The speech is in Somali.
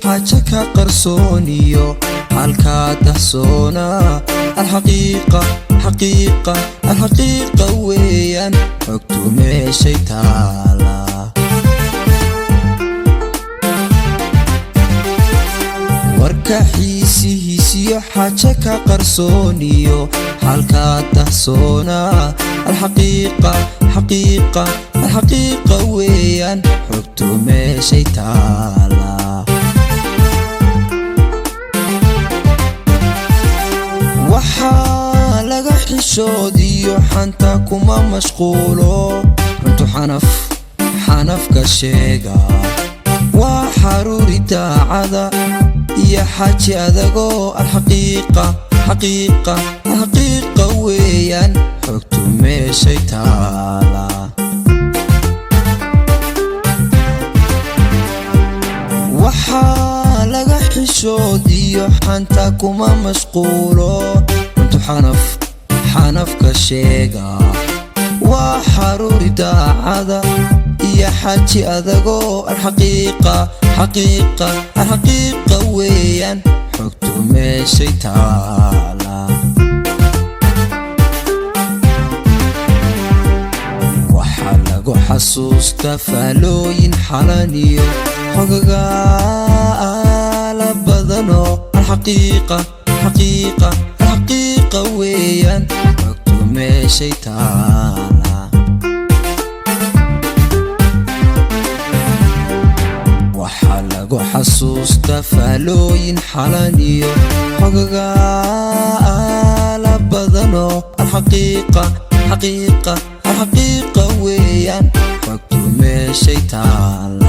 حاجك قرصونيو الكاد حسونا الحقيقة حقيقة الحقيقة ويان حكتو ماشي تالا وركا حيسيو حاجك قرصونيو الكاد حسونا الحقيقة حقيقة الحقيقة ويان حكتو ماشي تالا waxaa laga xishoodiyo xanta kuma mashquulo runtu xanafka sheega waa xaruuri daacada iyo xaji adagoo alxaqiiqa xaqiiqa alxaqiiqa weeyaan xogtu meeshay taala waxaa laga xishoodiyo xanta kuma mashquulo runtu xanafka sheega waa xaruuri daacada iyo xaji adagoo alxaqiiqa xaqiiqa alxaqiiqa weeyaan xogtu meeshay taala waxaa lagu xasuusta faalooyin xalaniyo xogagaa la badano الحقيقة حقيقة الحقيقة ويان حكتو ماشي تالا وحلقو حسوستا فالوين حلانيو حقاقا لبضنو الحقيقة حقيقة الحقيقة ويان حكتو ماشي تالا